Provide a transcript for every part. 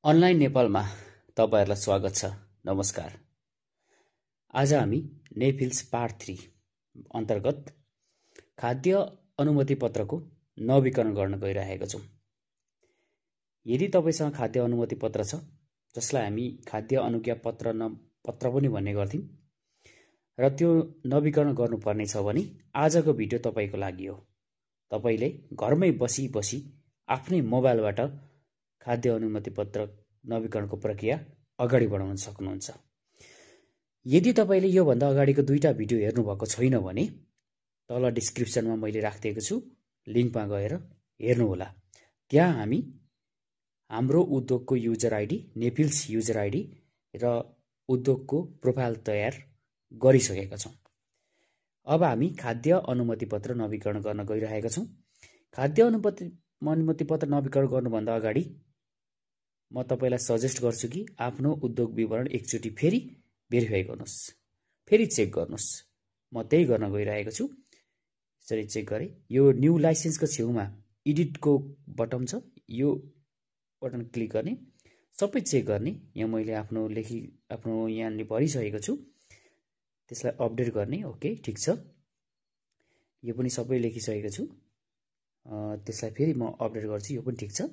Online नेपालमा तपाईहरुलाई स्वागत छ। नमस्कार। आज हामी नेफिल्स पार्ट 3 अन्तर्गत खाद्य अनुमति पत्रको नवीकरण गर्न गइरहेका छौं। यदि तपाईसँग खाद्य अनुमति पत्र छ, जसलाई हामी खाद्य अनुज्ञा पत्र पनि भन्ने गर्थ्यौं, र त्यो नवीकरण गर्नुपर्ने छ भने आजको भिडियो तपाईको लागि हो। तपाईले घरमै बसी आफ्नै मोबाइलबाट खाद्य अनुमति पत्र नवीकरणको प्रक्रिया अगाडि बढाउन सक्नुहुन्छ। यदि तपाईले यो भन्दा अगाडिको दुईटा भिडियो हेर्नु भएको छैन भने तल डिस्क्रिप्सनमा मैले राखिदिएको छु, लिंकमा गएर हेर्नु होला। त्यहाँ हामी हाम्रो उद्योगको युजर आइडी, नेफिल्स युजर आइडी र उद्योगको प्रोफाइल तयार गरिसकेका छौं। अब हामी खाद्य अनुमति पत्र नवीकरण गर्न गइरहेका छौं। खाद्य अनुमति पत्र नवीकरण गर्नुभन्दा अगाडि म तपाईलाई सजेस्ट गर्छु कि आफ्नो उद्योग विवरण एकचोटी फेरि भेरिफाई गर्नुस्, फेरि चेक गर्नुस्। म त्यही गर्न गइरहेको छु। यसरी चेक गरे यो न्यू लाइसेन्सको छेउमा एडिटको बटन छ, यो बटन क्लिक गर्ने, सबै चेक गर्ने। यहाँ मैले आफ्नो यहाँ भरिसकेको छु, त्यसलाई अपडेट गर्ने। ओके, ठीक छ। यो पनि सबै लेखिसकेको छु, त्यसलाई फेरि म अपडेट गर्छु। यो पनि ठीक छ।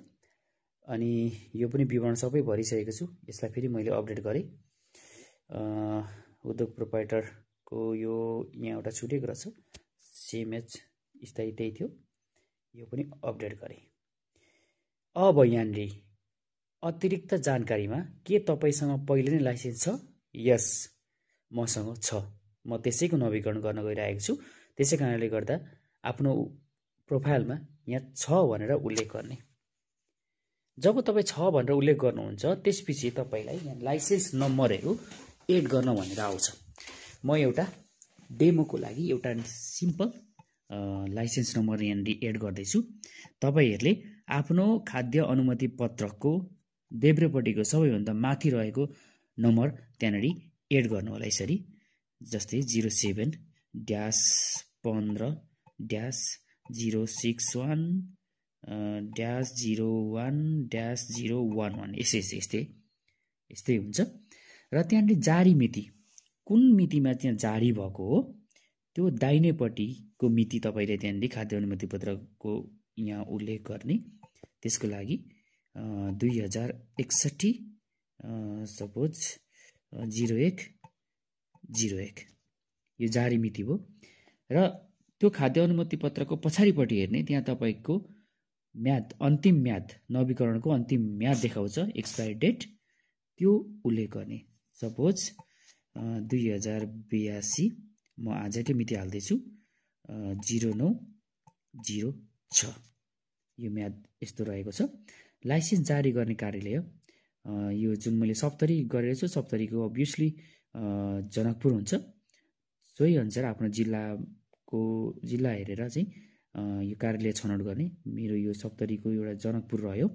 अनि यो पनि विवरण सबै भरिसकेको छु, यसलाई फेरि मैले अपडेट गरे। उद्योग प्रोप्राइटरको यो यहाँ एउटा छुटेको रहेछ, सेम एज स्थायी त्यही थियो, यो पनि अपडेट गरे। अब यहाँनिर अतिरिक्त जानकारीमा के तपाईसँग पहिले नै लाइसेन्स छ? यस, मसँग छ। म त्यसैको नवीकरण गर्न गइरहेको छु। त्यसै कारणले गर्दा आफ्नो प्रोफाइलमा यहाँ छ भनेर उल्लेख गर्ने। जब तपाई छ भनेर उल्लेख गर्नुहुन्छ, त्यसपछि तपाईलाई यहाँ लाइसेन्स नम्बरहरू एड गर्न भनेर आउँछ। म एउटा डेमोको लागि एउटा सिम्पल लाइसेन्स नम्बर यहाँ एड गर्दैछु। तपाईहरुले आफ्नो खाद्य अनुमति पत्रको देब्रेपट्टिको सबैभन्दा माथि रहेको नम्बर त्यहाँनेरि एड गर्नु होला। यसरी जस्तै 07-061-01-01 यस्तै हुन्छ। र त्यहाँनिर जारी मिति कुन मितिमा त्यहाँ जारी भएको हो त्यो दाहिनेपट्टिको मिति तपाईले त्यहाँनिर खाद्य अनुमति पत्रको यहाँ उल्लेख गर्ने। त्यसको लागि 2061 सपोज 0101 यो जारी मिति हो। र त्यो खाद्य अनुमति पत्रको पछाडिपट्टि हेर्ने, त्यहाँ तपाईको म्याद, अन्तिम म्याद, नवीकरणको अन्तिम म्याद देखाउँछ, एक्सपायर डेट, त्यो उल्लेख गर्ने। सपोज 2082, म आजकै मिति हाल्दैछु, 0906 यो म्याद यस्तो रहेको छ। लाइसेन्स जारी गर्ने कार्यालय यो जुन मैले सप्तरी गरेको छु, सप्तरीको अभियसली जनकपुर हुन्छ। सोही अनुसार आफ्नो जिल्ला हेरेर चाहिँ यो कार्यालय छनौट गर्ने। मेरो यो सप्तरीको एउटा जनकपुर रह्यो।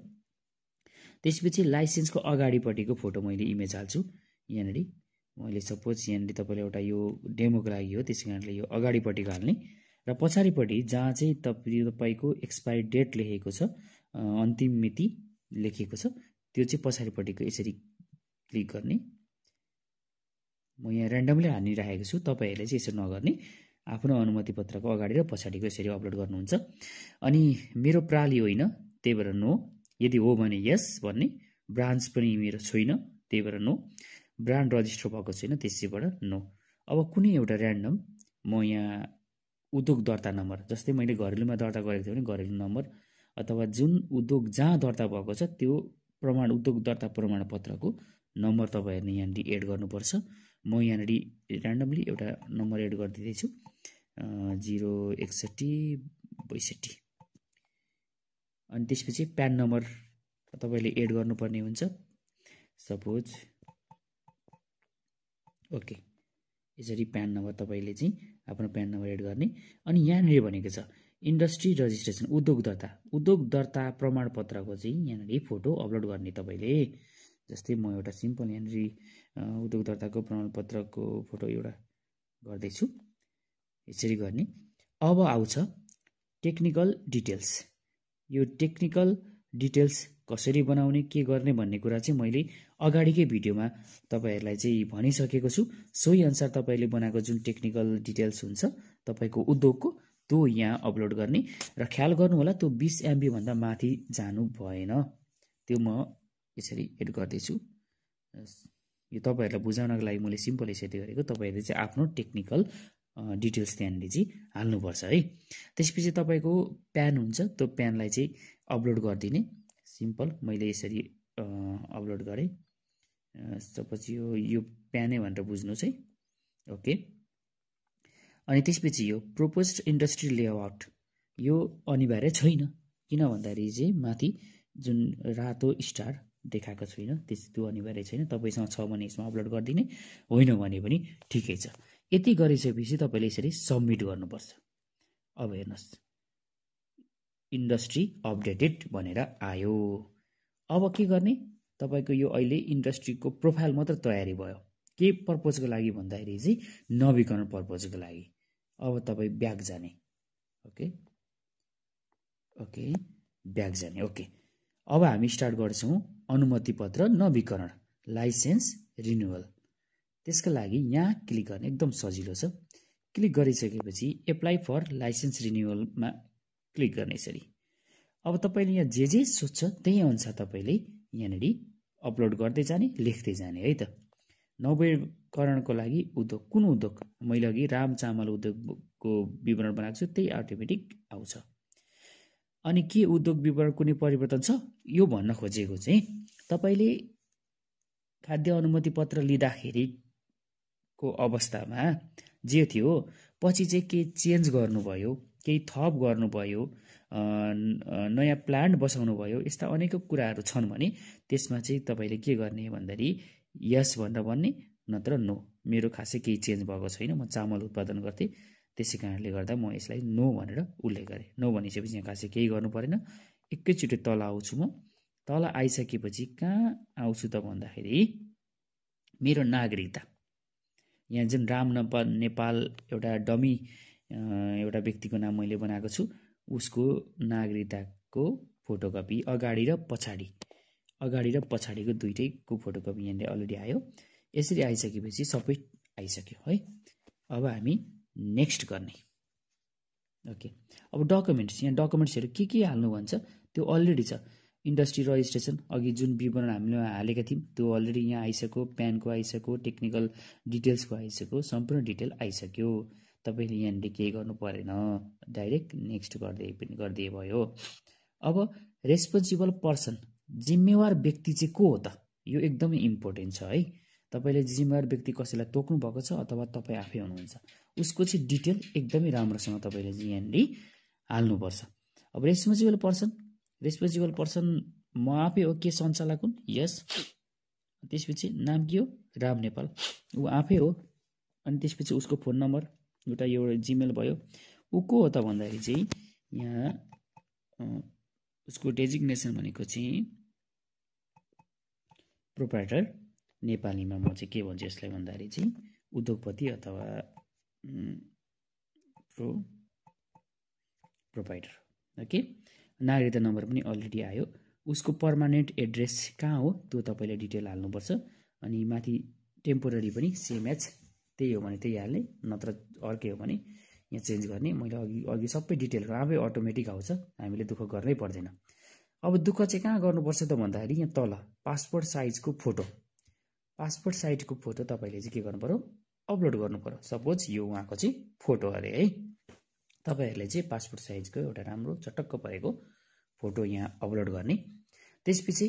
त्यसपछि लाइसेन्सको अगाडिपट्टिको फोटो मैले इमेज हाल्छु। यहाँनिर मैले सपोज यहाँनिर तपाईलाई एउटा यो डेमोको लागि हो, त्यसै कारणले यो अगाडिपट्टिको हाल्ने। र पछाडिपट्टि जहाँ चाहिँ तपाईको एक्सपायरी डेट लेखेको छ, अन्तिम मिति लेखिएको छ, त्यो चाहिँ पछाडिपट्टिको यसरी क्लिक गर्ने। म यहाँ र्यान्डमली हानिरहेको छु, तपाईहरुले चाहिँ यसरी नगर्ने। आफ्नो अनुमति पत्रको अगाडि र पछाडिको यसरी अपलोड गर्नुहुन्छ। अनि मेरो प्राली होइन, त्यही भएर नो। यदि हो भने यस भन्ने। ब्रान्च पनि मेरो छैन, त्यही भएर नो। ब्रान्ड रजिस्टर भएको छैन, त्यसैबाट नो। अब कुनै एउटा र्यान्डम म यहाँ उद्योग दर्ता नम्बर, जस्तै मैले घरेलुमा दर्ता गरेको थिएँ भने घरेलु नम्बर, अथवा जुन उद्योग जहाँ दर्ता भएको छ त्यो उद्योग दर्ता प्रमाणपत्रको नम्बर तपाईहरुले यहाँनिर एड गर्नुपर्छ। म यहाँनिर र्यान्डमली एउटा नम्बर एड गरिदिँदैछु, 061-62। अनि त्यसपछि प्यान नम्बर तपाईले एड गर्नुपर्ने हुन्छ। सपोज ओके, यसरी प्यान नम्बर तपाईले चाहिँ आफ्नो प्यान नम्बर एड गर्ने। अनि यहाँनिर भनेको छ इन्डस्ट्री रजिस्ट्रेसन, उद्योग दर्ता प्रमाणपत्रको चाहिँ यहाँनिर फोटो अपलोड गर्ने तपाईले। जस्तै म एउटा सिम्पल यहाँनिर उद्योग दर्ताको प्रमाणपत्रको फोटो एउटा गर्दैछु, यसरी गर्ने। अब आउँछ टेक्निकल डिटेल्स। यो टेक्निकल डिटेल्स कसरी बनाउने के गर्ने भन्ने कुरा चाहिँ मैले अगाडिकै भिडियोमा तपाईहरुलाई चाहिँ भनिसकेको छु। सोही अनुसार तपाईले बनाएको जुन टेक्निकल डिटेल्स हुन्छ तपाईको उद्योगको त्यो यहाँ अपलोड गर्ने र ख्याल गर्नु होला त्यो 20 MB भन्दा माथि जानु भएन। त्यो म यसरी एड गर्दै छु। यो तपाईहरुलाई बुझाउनको लागि मैले सिम्पल यसरी गरेको। तपाईहरुले चाहिँ आफ्नो टेक्निकल डिटेल्स त्यहाँनिर चाहिँ हाल्नुपर्छ है। त्यसपछि तपाईको प्यान हुन्छ त्यो प्यानलाई चाहिँ अपलोड गरिदिने। सिम्पल मैले यसरी अपलोड गरेँ। सपोज यो प्यानै भनेर बुझ्नुस् है। ओके। अनि त्यसपछि यो प्रोपोज्ड इन्डस्ट्री लेआउट यो अनिवार्य छैन। किन भन्दाखेरि चाहिँ माथि जुन रातो स्टार देखाएको छैन त्यो अनिवार्य छैन। तपाईसँग छ भने यसमा अपलोड गरिदिने, होइन भने पनि ठिकै छ। यति गरिसकेपछि तपाईले यसरी सबमिट गर्नुपर्छ। अब हेर्नुस् इन्डस्ट्री अपडेटेड भनेर आयो। अब के गर्ने तपाईको यो अहिले इन्डस्ट्रीको प्रोफाइल मात्र तयारी भयो। के पर्पजको लागि भन्दाखेरि चाहिँ नवीकरण पर्पजको लागि। अब तपाई ब्याक जाने। ओके ओके ब्याक जाने। ओके अब हामी स्टार्ट गर्छौं अनुमति पत्र नवीकरण लाइसेन्स रिन्युअल। त्यसका लागि यहाँ क्लिक गर्ने एकदम सजिलो छ। क्लिक गरिसकेपछि एप्लाई फर लाइसेन्स रिन्युअलमा क्लिक गर्ने यसरी। अब तपाईले यहाँ जे सोध्छ त्यही अनुसार तपाईले यहाँनेरि अपलोड गर्दै जाने, लेख्दै जाने है त। नवीकरणको लागि उद्योग कुन उद्योग मैले अघि राम चामल उद्योगको विवरण बनाएको छु त्यही अटोमेटिक आउँछ। अनि के उद्योग विवरण कुनै परिवर्तन छ यो भन्न खोजेको चाहिँ तपाईले खाद्य अनुमति पत्र लिँदाखेरिको अवस्थामा जे थियो पछि चाहिँ के चेन्ज गर्नुभयो, केही थप गर्नुभयो, नयाँ प्लान्ट बसाउनु भयो, यस्ता अनेक कुराहरू छन् भने त्यसमा चाहिँ तपाईले के गर्ने भन्दाखेरि यस भनेर भन्ने नत्र नो। मेरो खासै केही चेन्ज भएको छैन, म चामल उत्पादन गर्थे त्यसै कारणले गर्दा म यसलाई नो भनेर उल्लेख गरेँ। नो भनिसकेपछि यहाँ खासै केही गर्नु परेन। एकैचोटि तल आउँछु म। तल आइसकेपछि कहाँ आउँछु त भन्दाखेरि मेरो नागरिकता यहाँ जुन राम नेपाल एउटा डमी एउटा व्यक्तिको नाम मैले बनाएको छु उसको नागरिकताको फोटोकपी अगाडि र पछाडिको दुईटैको फोटोकपी यहाँले अलरेडी आयो। यसरी आइसकेपछि सबै आइसक्यो है। अब हामी नेक्स्ट गर्ने। ओके अब डकुमेन्ट्स यहाँ डकुमेन्ट्सहरु के हाल्नु भन्छ त्यो अलरेडी छ। इन्डस्ट्री रजिस्ट्रेसन अघि जुन विवरण हामीले हालेका थियौं त्यो अलरेडी यहाँ आइसक्यो। प्यानको आइसक्यो, टेक्निकल डिटेल्सको आइसक्यो, सम्पूर्ण डिटेल आइसक्यो। तपाईले यहाँले केही गर्नु परेन, डाइरेक्ट नेक्स्ट गर्दै भयो। अब रेस्पोन्सिबल पर्सन जिम्मेवार व्यक्ति चाहिँ को हो त यो एकदमै इम्पोर्टेन्ट छ है। तपाईले जिम्मेवार व्यक्ति कसैलाई तोक्नु भएको छ अथवा तपाई आफै हुनुहुन्छ उसको चाहिँ डिटेल एकदमै राम्रोसँग तपाईले यहाँले हाल्नुपर्छ। अब रेस्पोन्सिबल पर्सन म आफै हो। के सञ्चालक हुन्? यस। त्यसपछि नाम के हो? राम नेपाल। ऊ आफै हो। अनि त्यसपछि उसको फोन नम्बर एउटा जिमेल भयो। ऊ को हो त भन्दाखेरि चाहिँ यहाँ उसको डेजिग्नेसन भनेको चाहिँ प्रोप्राइटर। नेपालीमा म चाहिँ के भन्छु यसलाई भन्दाखेरि चाहिँ उद्योगपति अथवा प्रोप्राइटर। ओके नागरिकता नम्बर पनि अलरेडी आयो। उसको पर्मानेन्ट एड्रेस कहाँ हो त्यो तपाईले डिटेल हाल्नुपर्छ। अनि माथि टेम्पोररी पनि सेम एज त्यही हो भने त्यही हाल्ने, नत्र अर्कै हो भने यहाँ चेन्ज गर्ने। मैले अघि सबै डिटेलहरु आफै अटोमेटिक आउँछ, हामीले दुःख गर्नै पर्दैन। अब दुःख चाहिँ कहाँ गर्नुपर्छ त भन्दाखेरि यहाँ तल पासपोर्ट साइजको फोटो तपाईले चाहिँ के गर्नु पर्यो अपलोड गर्नु पर्यो। सपोज यो उहाँको चाहिँ फोटो अरे है। तपाईहरुले चाहिँ पासपोर्ट साइजको एउटा राम्रो चटक्क परेको फोटो यहाँ अपलोड गर्ने। त्यसपछि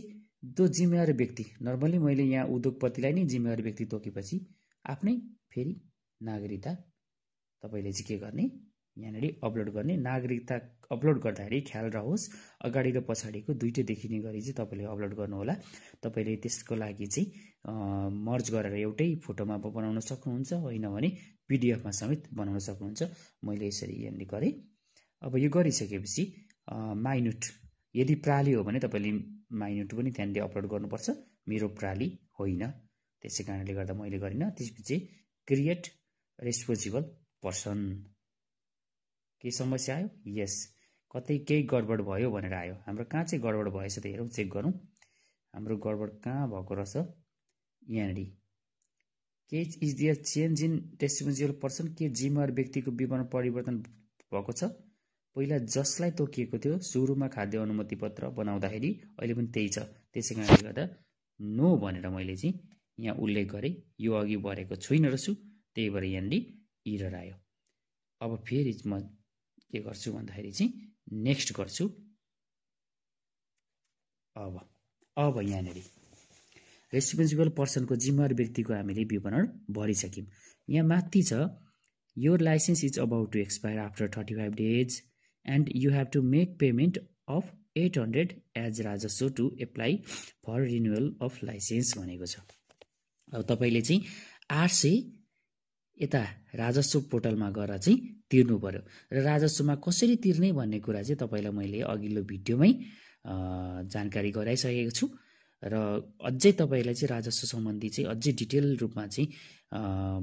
त्यो जिम्मेवार व्यक्ति नर्मली मैले यहाँ उद्योगपतिलाई नै जिम्मेवार व्यक्ति तोकेपछि आफ्नै फेरि नागरिकता तपाईले चाहिँ के गर्ने यहाँनेरि अपलोड गर्ने। नागरिकता अपलोड गर्दाखेरि ख्याल रहोस् अगाडि र पछाडिको दुईटै देखिने गरी चाहिँ तपाईले अपलोड गर्नु होला। तपाईले त्यसको लागि चाहिँ मर्ज गरेर एउटै फोटोमा बनाउन सक्नुहुन्छ, होइन भने पीडीएफ मा समेत बनाउन सक्नुहुन्छ। मैले यसरी यहाँनिर गरे। अब यो गरिसकेपछि माइन्युट यदि प्राली हो भने तपाईले माइन्युट पनि त्यहाँनिर अपलोड गर्नुपर्छ। मेरो प्राली होइन त्यसै कारणले गर्दा मैले गरिन। त्यसपछि क्रिएट रेस्पोन्सिबल पर्सन के समस्या आयो? यस कतै केही गडबड भयो भनेर आयो। हाम्रो कहाँ चाहिँ गडबड भएछ त हेरौँ, चेक गरौँ। हाम्रो गडबड कहाँ भएको रहेछ यहाँनिर। के is there change in testimonial person, के जिम्मेवार व्यक्तिको विवरण परिवर्तन भएको छ। पहिला जसलाई तोकिएको थियो सुरुमा खाद्य अनुमति पत्र बनाउँदाखेरि अहिले पनि त्यही छ। त्यसै कारणले गर्दा नो भनेर मैले चाहिँ यहाँ उल्लेख गरेँ। यो अघि बढेको छुइनँ रहेछु, त्यही भएर यहाँनिर इरर आयो। अब फेरि म के गर्छु भन्दाखेरि चाहिँ नेक्स्ट गर्छु। अब यहाँनिर रेस्पोन्सिबल पर्सनको जिम्मेवार व्यक्तिको हामीले विवरण भरिसक्यौँ। यहाँ माथि छ your licence is about to expire after 35 days and you have to make payment of 800 as राजस्व to apply for renewal of licence भनेको छ। अब तपाईँले चाहिँ 800 यता राजस्व पोर्टलमा गएर चाहिँ तिर्नु पर्यो। र राजस्वमा कसरी तिर्ने भन्ने कुरा चाहिँ तपाईँलाई मैले अघिल्लो भिडियोमै जानकारी गराइसकेको छु। र अझै तपाईँलाई चाहिँ राजस्व सम्बन्धी चाहिँ अझै डिटेल रूपमा चाहिँ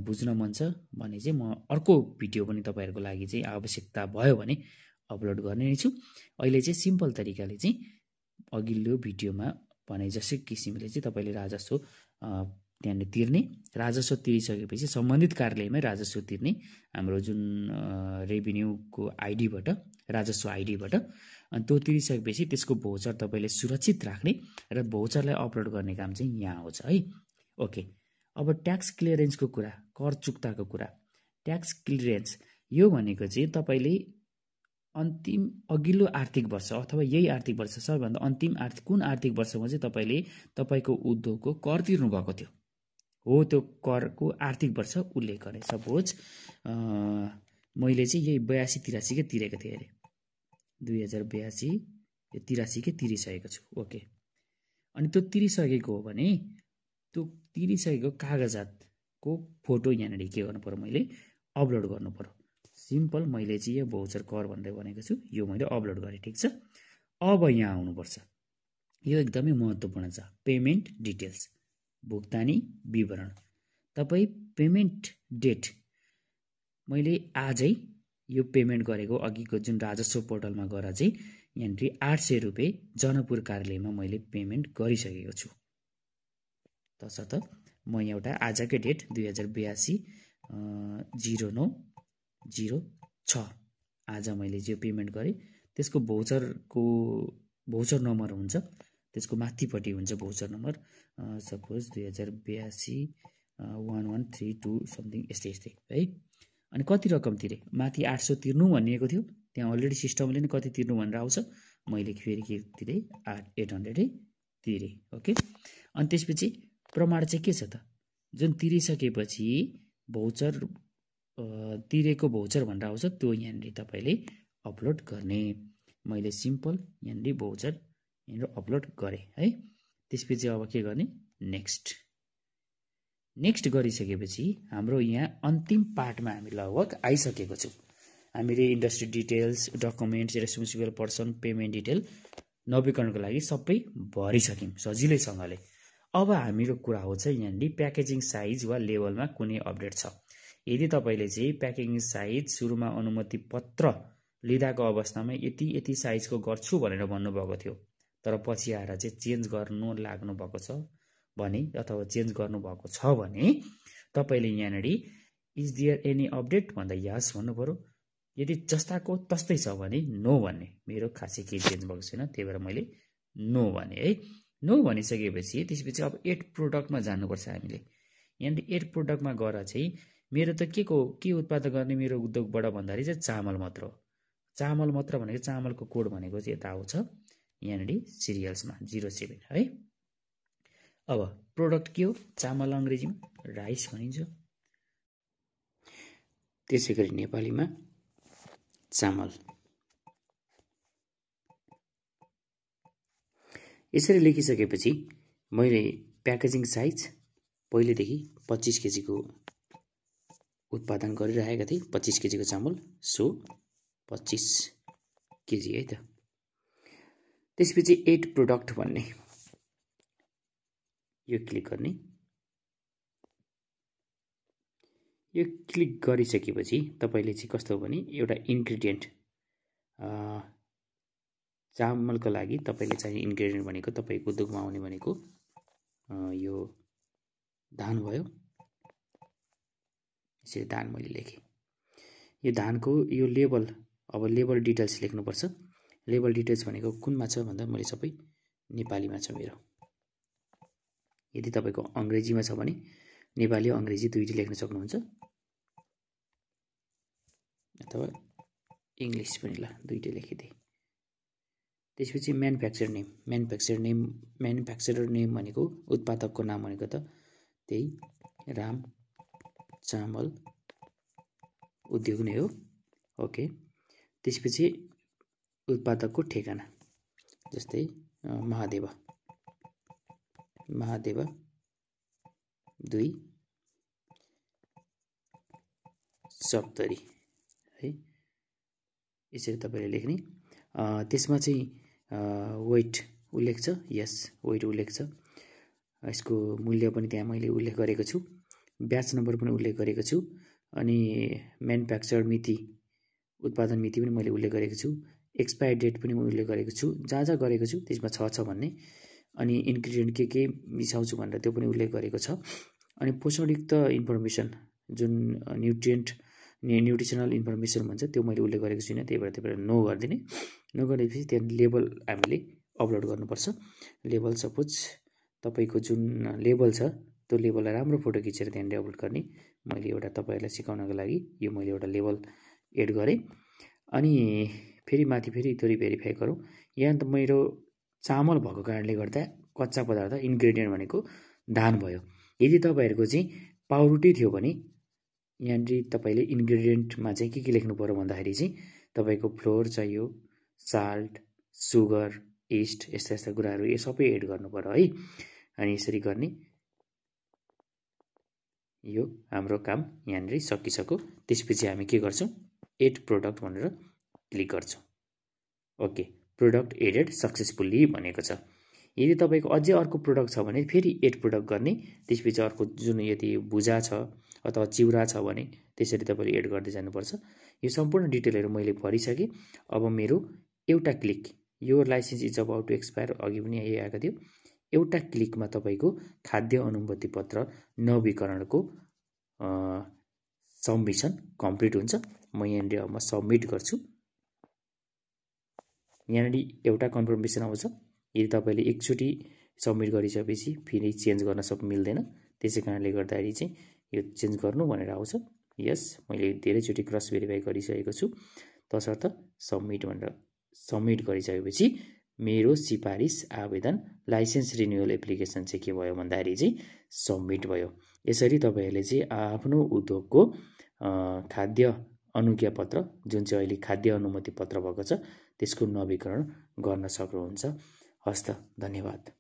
बुझ्न मन छ भने चाहिँ म अर्को भिडियो पनि तपाईँहरूको लागि चाहिँ आवश्यकता भयो भने अपलोड गर्ने नै छु। अहिले चाहिँ सिम्पल तरिकाले चाहिँ अघिल्लो भिडियोमा भने जस्तै किसिमले चाहिँ तपाईँले राजस्व त्यहाँनिर तिर्ने, राजस्व तिरिसकेपछि सम्बन्धित कार्यालयमै राजस्व तिर्ने, हाम्रो जुन रेभिन्यूको आइडीबाट, राजस्व आइडीबाट, अनि त्यो तिरिसकेपछि त्यसको भोचर तपाईँले सुरक्षित राख्ने र भोचरलाई अपलोड गर्ने काम चाहिँ यहाँ आउँछ है। ओके, अब ट्याक्स क्लियरेन्सको कुरा, कर चुक्ताको कुरा। ट्याक्स क्लियरेन्स यो भनेको चाहिँ तपाईँले अन्तिम अघिल्लो आर्थिक वर्ष अथवा यही आर्थिक वर्ष सबैभन्दा अन्तिम कुन आर्थिक वर्षमा चाहिँ तपाईँले तपाईँको उद्योगको कर तिर्नु भएको थियो हो, त्यो करको आर्थिक वर्ष उल्लेख गरेँ। सपोज मैले चाहिँ यही 82-83 तिरेको थिएँ अरे, 2082-83 तिरिसकेको छु। ओके, अनि त्यो तिरिसकेको हो भने त्यो तिरिसकेको कागजातको फोटो यहाँनिर के गर्नु पर्यो, मैले अपलोड गर्नु पर्यो। सिम्पल, मैले चाहिँ यो भोचर कर भनेर भनेको छु, यो मैले अपलोड गरेँ। ठिक छ, अब यहाँ आउनुपर्छ। यो एकदमै महत्त्वपूर्ण छ, पेमेन्ट डिटेल्स, भुक्तानी विवरण। तपाईँ पेमेन्ट डेट मैले आजै यो पेमेन्ट गरेको अघिको जुन राजस्व पोर्टलमा गएर चाहिँ यहाँनिर 800 रुपियाँ जनकपुर कार्यालयमा मैले पेमेन्ट गरिसकेको छु। तसर्थ म एउटा आजकै डेट 2082-09-06 आज मैले जो पेमेन्ट गरेँ त्यसको भोचर नम्बर हुन्छ, त्यसको माथिपट्टि हुन्छ भोचर नम्बर। सपोज 2082-1132 समथिङ यस्तै है। अनि कति रकम तिरे, माथि 800 तिर्नु भनिएको थियो, त्यहाँ अलरेडी सिस्टमले नै कति तिर्नु भनेर आउँछ। मैले फेरि के तिरेँ, 800 तिरेँ। ओके, अनि त्यसपछि प्रमाण चाहिँ के छ त, जुन तिरिसकेपछि भोचर तिरेको भोचर भनेर आउँछ, त्यो यहाँनिर तपाईँले अपलोड गर्ने। मैले सिम्पल यहाँनिर भोचर यहाँनिर अपलोड गरेँ है। त्यसपछि अब के गर्ने, नेक्स्ट गरिसकेपछि हाम्रो यहाँ अन्तिम पार्टमा हामी लगभग आइसकेको छौँ। हामीले industry details, documents, responsible person, payment detail नवीकरणको लागि सबै भरिसक्यौँ सजिलैसँगले। अब हाम्रो कुरा हो चाहिँ यहाँनिर प्याकेजिङ साइज वा लेभलमा कुनै अपडेट छ। यदि तपाईँले चाहिँ प्याकेजिङ साइज सुरुमा अनुमति पत्र लिँदाको अवस्थामा यति साइजको गर्छु भनेर भन्नुभएको थियो, तर पछि आएर चाहिँ चेन्ज गर्नु लाग्नु भएको छ भने, अथवा चेन्ज गर्नुभएको छ भने तपाईँले यहाँनिर इज देयर एनी अपडेट भन्दा यस भन्नु पर्यो। यदि जस्ताको तस्तै छ भने नो भन्ने, मेरो खासै केही चेन्ज भएको छैन, त्यही भएर मैले नो भने है। नो भनिसकेपछि त्यसपछि अब एड प्रोडक्टमा जानुपर्छ हामीले। यहाँनिर एड प्रोडक्टमा गएर चाहिँ मेरो त के उत्पादन गर्ने मेरो उद्योगबाट भन्दाखेरि चाहिँ चामल मात्र हो। चामल मात्र भनेको चामलको कोड भनेको चाहिँ यता आउँछ यहाँनिर सिरियल्समा 07 है। अब प्रोडक्ट के हो, चामल अङ्ग्रेजीमा राइस भनिन्छ, त्यसै गरी नेपालीमा चामल। यसरी लेखिसकेपछि मैले प्याकेजिङ साइज पहिलेदेखि 25 केजीको उत्पादन गरिरहेका थिएँ, 25 केजीको चामल, सो 25 केजी है त। त्यसपछि एड प्रोडक्ट भन्ने यो क्लिक गर्ने। यो क्लिक गरिसकेपछि तपाईँले चाहिँ कस्तो हो भने एउटा इन्ग्रेडियन्ट चामलको लागि तपाईँले चाहिने इन्ग्रेडियन्ट भनेको तपाईँको उद्योगमा आउने भनेको यो धान भयो। यसरी धान मैले लेखेँ। यो धानको यो लेबल, अब लेबल डिटेल्स लेख्नुपर्छ। लेबल डिटेल्स भनेको कुनमा छ भन्दा मैले सबै नेपालीमा छ मेरो। यदि तपाईँको अङ्ग्रेजीमा छ भने नेपाली अङ्ग्रेजी दुईटै लेख्न सक्नुहुन्छ, अथवा इङ्ग्लिस पनि, ल दुईटै लेखिदिएँ। त्यसपछि म्यानुफ्याक्चरर नेम भनेको उत्पादकको नाम भनेको त त्यही राम चामल उद्योग नै हो। ओके। त्यसपछि उत्पादकको ठेगाना, जस्तै महादेवा 2 सप्तरी है, यसरी तपाईँले लेख्ने। त्यसमा चाहिँ वेट उल्लेख छ, यस वेट उल्लेख छ। यसको मूल्य पनि त्यहाँ मैले उल्लेख गरेको छु, ब्याच नम्बर पनि उल्लेख गरेको छु, अनि म्यानुफ्याक्चर मिति, उत्पादन मिति पनि मैले उल्लेख गरेको छु, एक्सपायर डेट पनि उल्लेख गरेको छु, जहाँ गरेको छु त्यसमा छ भन्ने, अनि इन्ग्रेडियन्ट के मिसाउँछु भनेर त्यो पनि उल्लेख गरेको छ। अनि पोषणयुक्त इन्फर्मेसन जुन न्युट्रिसनल इन्फर्मेसन भन्छ त्यो मैले उल्लेख गरेको छुइनँ, त्यही भएर नो गरिदिने। नो गरेपछि त्यहाँ लेबल हामीले अपलोड गर्नुपर्छ। लेबल सपोज तपाईँको जुन लेबल छ त्यो लेबललाई राम्रो फोटो खिचेर त्यहाँनिर अपलोड गर्ने। मैले एउटा तपाईँहरूलाई सिकाउनको लागि यो मैले एउटा लेबल एड गरेँ। अनि फेरि माथि फेरि थोरै भेरिफाई गरौँ। यहाँ त मेरो चामल भएको कारणले गर्दा कच्चा पदार्थ इन्ग्रेडियन्ट भनेको धान भयो। यदि तपाईँहरूको चाहिँ पाउरुटी थियो भने यहाँनिर तपाईँले इन्ग्रेडियन्टमा चाहिँ के लेख्नु पर्यो भन्दाखेरि चाहिँ तपाईँको फ्लोर चाहियो, साल्ट, सुगर, इस्ट, यस्ता यस्ता कुराहरू यो सबै एड गर्नु पर्यो है। अनि यसरी गर्ने। यो हाम्रो काम यहाँनिर सकिसक्यो। त्यसपछि हामी के गर्छौँ, एड प्रोडक्ट भनेर क्लिक गर्छौँ। ओके, प्रोडक्ट एडेड सक्सेसफुल्ली भनेको छ। यदि तपाईँको अझै अर्को प्रोडक्ट छ भने फेरि एड प्रोडक्ट गर्ने। त्यसपछि अर्को जुन यदि भुजा छ अथवा चिउरा छ भने त्यसरी तपाईँले एड गर्दै जानुपर्छ। यो सम्पूर्ण डिटेलहरू मैले भरिसकेँ। अब मेरो एउटा क्लिक, यो license is about to expire अघि पनि यही आएको थियो, एउटा क्लिकमा तपाईँको खाद्य अनुमति पत्र नवीकरणको सबमिसन कम्प्लिट हुन्छ। म यहाँनिर अब सबमिट गर्छु। यहाँनिर एउटा कन्फर्मेसन आउँछ। यदि तपाईँले एकचोटि सबमिट गरिसकेपछि फेरि चेन्ज गर्न मिल्दैन, त्यसै कारणले गर्दाखेरि चाहिँ यो चेन्ज गर्नु भनेर आउँछ। यस, मैले धेरैचोटि क्रस भेरिफाई गरिसकेको छु, तसर्थ सबमिट भनेर सबमिट गरिसकेपछि मेरो सिफारिस आवेदन लाइसेन्स रिन्युअल एप्लिकेसन चाहिँ के भयो भन्दाखेरि चाहिँ सबमिट भयो। यसरी तपाईँहरूले चाहिँ आफ्नो उद्योगको खाद्य अनुज्ञा पत्र, जुन चाहिँ अहिले खाद्य अनुमति पत्र भएको छ, त्यसको नवीकरण गर्न सक्नुहुन्छ। हस्त, धन्यवाद।